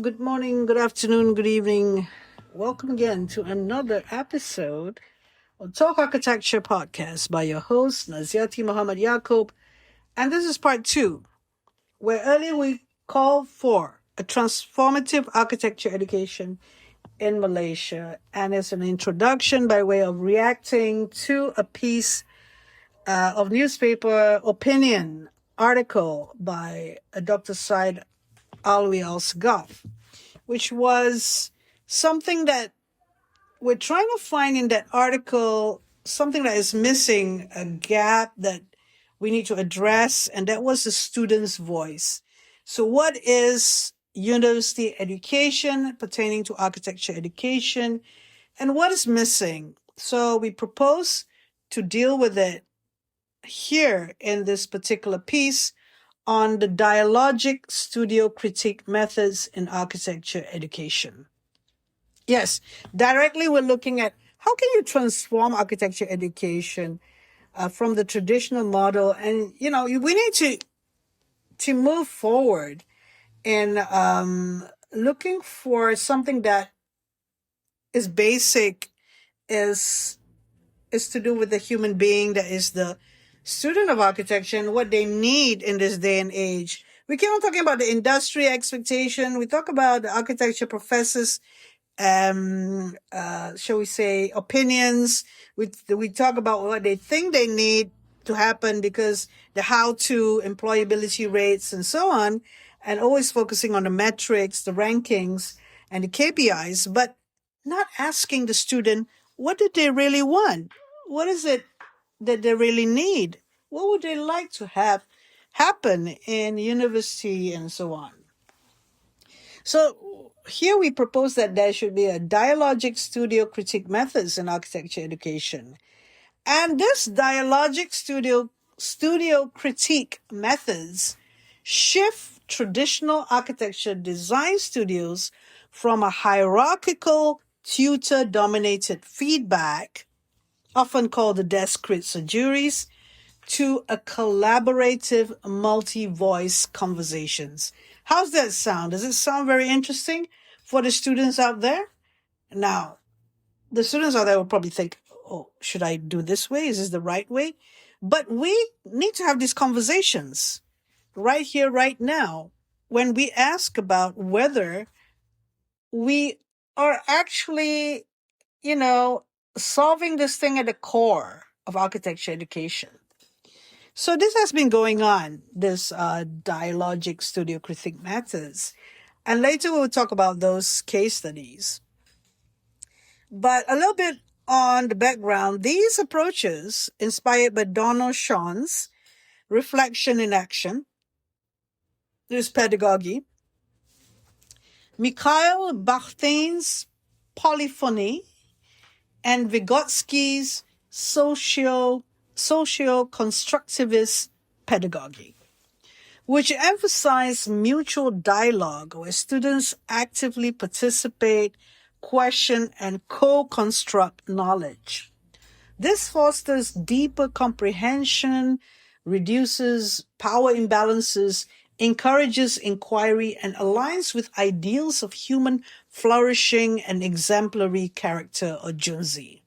good morning, good afternoon, good evening. Welcome again to another episode of Talk Architecture Podcast by your host, Naziati Muhammad Yaqub. And this is part two, where earlier we called for a transformative architecture education in Malaysia. And it's an introduction by way of reacting to a piece of newspaper opinion article by Dr. Said Alwi Al-Sagaf, which was something that we're trying to find in that article, something that is missing, a gap that we need to address, and that was the student's voice. So what is university education pertaining to architecture education, and what is missing? So we propose to deal with it here in this particular piece on the dialogic studio critique methods in architecture education. Yes, directly we're looking at how can you transform architecture education from the traditional model, and we need to move forward in looking for something that is basic, is to do with the human being that is the student of architecture and what they need in this day and age. We keep on talking about the industry expectation. We talk about the architecture professors, shall we say, opinions. We talk about what they think they need to happen because the how-to, employability rates, and so on, and always focusing on the metrics, the rankings, and the KPIs, but not asking the student, what do they really want? What is it that they really need? What would they like to have happen in university and so on? So here we propose that there should be a dialogic studio critique methods in architecture education. And this dialogic studio critique methods shift traditional architecture design studios from a hierarchical tutor-dominated feedback, often called the desk crits or juries, to a collaborative multi-voice conversations. How's that sound? Does it sound very interesting for the students out there? Now, the students out there will probably think, oh, should I do this way? Is this the right way? But we need to have these conversations right here, right now, when we ask about whether we are actually, solving this thing at the core of architecture education. So this has been going on, this dialogic studio critique methods. And later we'll talk about those case studies. But a little bit on the background, these approaches, inspired by Donald Schön's reflection in action, there's pedagogy, Mikhail Bakhtin's polyphony, and Vygotsky's socio-constructivist pedagogy, which emphasize mutual dialogue where students actively participate, question, and co-construct knowledge. This fosters deeper comprehension, reduces power imbalances, encourages inquiry, and aligns with ideals of human flourishing and exemplary character, or junzi.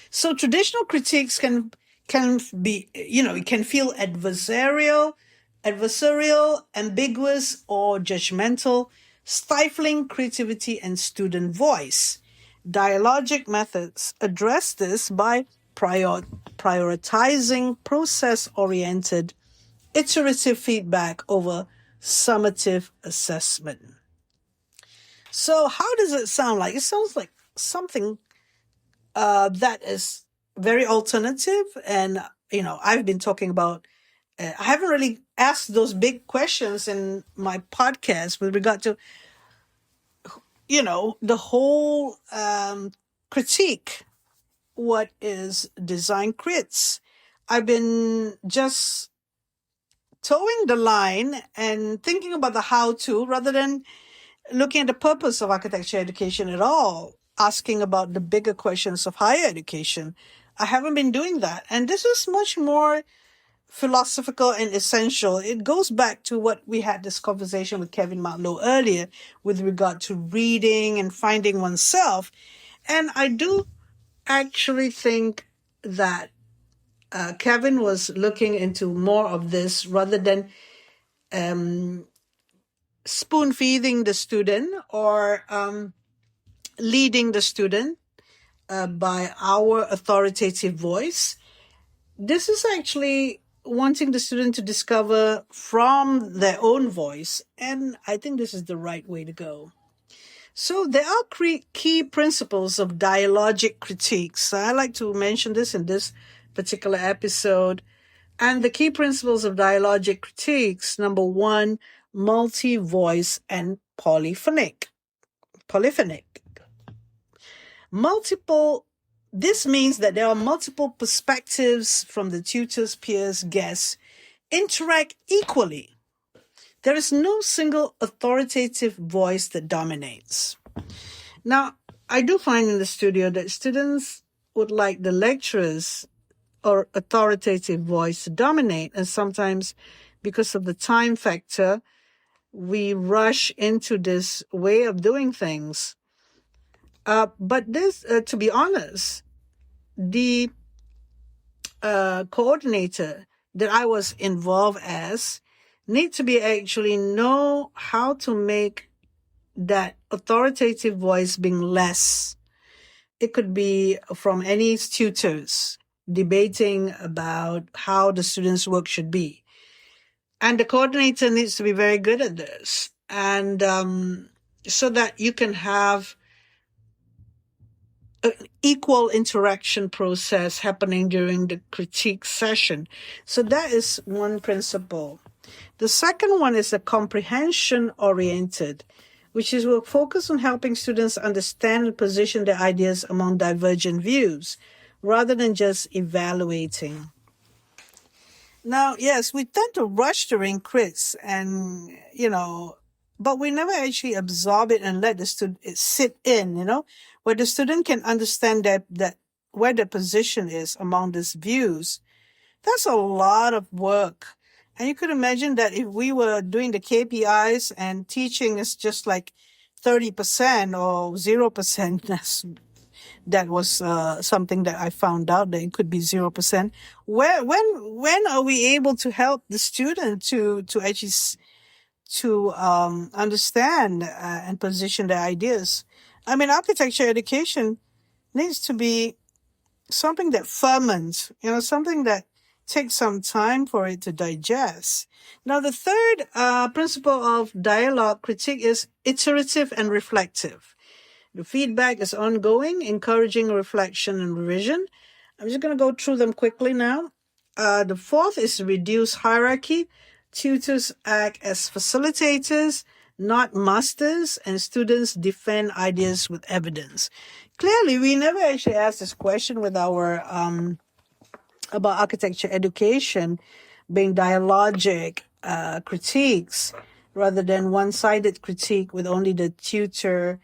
So traditional critiques can be, it can feel adversarial, ambiguous, or judgmental, stifling creativity and student voice. Dialogic methods address this by prioritizing process-oriented, iterative feedback over summative assessment. So how does it sound like? It sounds like something that is very alternative. And, I've been talking about, I haven't really asked those big questions in my podcast with regard to, the whole critique. What is design crits? I've been just towing the line and thinking about the how-to rather than looking at the purpose of architecture education at all, asking about the bigger questions of higher education. I haven't been doing that. And this is much more philosophical and essential. It goes back to what we had this conversation with Kevin Marlowe earlier with regard to reading and finding oneself. And I do actually think that Kevin was looking into more of this rather than spoon feeding the student or leading the student by our authoritative voice. This is actually wanting the student to discover from their own voice, and I think this is the right way to go. So there are key principles of dialogic critiques. I like to mention this in this particular episode. And the key principles of dialogic critiques, number one, multi-voice and polyphonic. This means that there are multiple perspectives from the tutors, peers, guests, interact equally. There is no single authoritative voice that dominates. Now, I do find in the studio that students would like the lecturers or authoritative voice to dominate, and sometimes because of the time factor, we rush into this way of doing things. But this, to be honest, the coordinator that I was involved as need to be actually know how to make that authoritative voice being less. It could be from any tutors debating about how the students' work should be. And the coordinator needs to be very good at this. And so that you can have an equal interaction process happening during the critique session. So that is one principle. The second one is a comprehension oriented, which is will focus on helping students understand and position their ideas among divergent views, rather than just evaluating. Now, yes, we tend to rush during crits and, but we never actually absorb it and let the student sit in, where the student can understand that where the position is among these views. That's a lot of work. And you could imagine that if we were doing the KPIs and teaching is just like 30% or 0%, that was something that I found out that it could be 0%. When are we able to help the student to actually understand and position their ideas? I mean, architecture education needs to be something that ferments, something that takes some time for it to digest. Now, the third principle of dialogue critique is iterative and reflective. The feedback is ongoing, encouraging reflection and revision. I'm just going to go through them quickly now. The fourth is reduce hierarchy. Tutors act as facilitators, not masters, and students defend ideas with evidence. Clearly, we never actually asked this question with our about architecture education being dialogic critiques rather than one-sided critique with only the tutor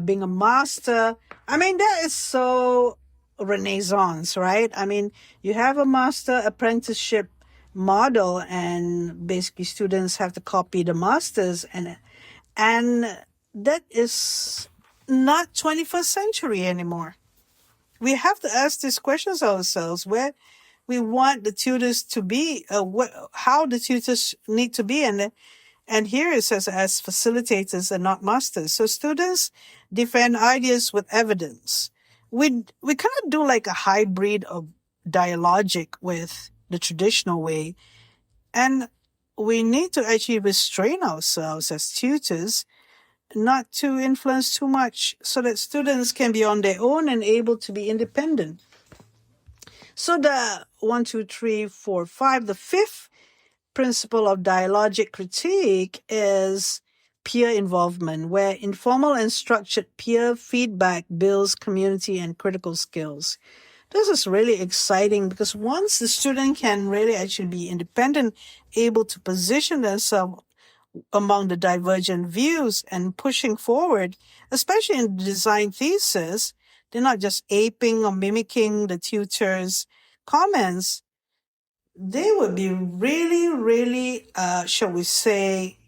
being a master. I mean, that is so Renaissance, right? I mean, you have a master apprenticeship model and basically students have to copy the masters, and that is not 21st century anymore. We have to ask these questions ourselves, where we want the tutors to be, how the tutors need to be, and here it says as facilitators and not masters. So students defend ideas with evidence. We cannot do like a hybrid of dialogic with the traditional way, and we need to actually restrain ourselves as tutors not to influence too much so that students can be on their own and able to be independent. So the 1, 2, 3, 4, 5, the fifth principle of dialogic critique is peer involvement, where informal and structured peer feedback builds community and critical skills. This is really exciting because once the student can really actually be independent, able to position themselves among the divergent views and pushing forward, especially in the design thesis, they're not just aping or mimicking the tutor's comments. they would be really, really, shall we say,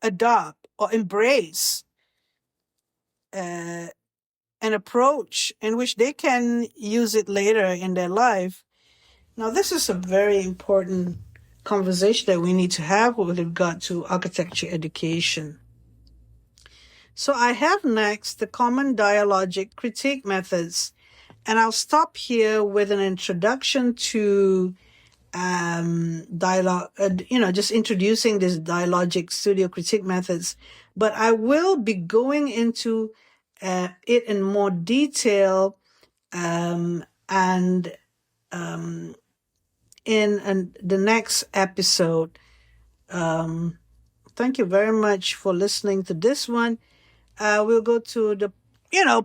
adopt or embrace an approach in which they can use it later in their life. Now, this is a very important conversation that we need to have with regard to architecture education. So I have next the common dialogic critique methods, and I'll stop here with an introduction to dialogue, just introducing this dialogic studio critique methods. But I will be going into it in more detail and in the next episode. Thank you very much for listening to this one. We'll go to the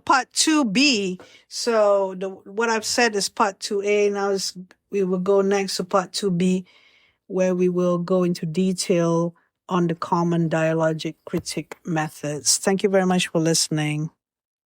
part 2B. So what I've said is part 2A. Now we will go next to part 2B, where we will go into detail on the common dialogic critique methods. Thank you very much for listening.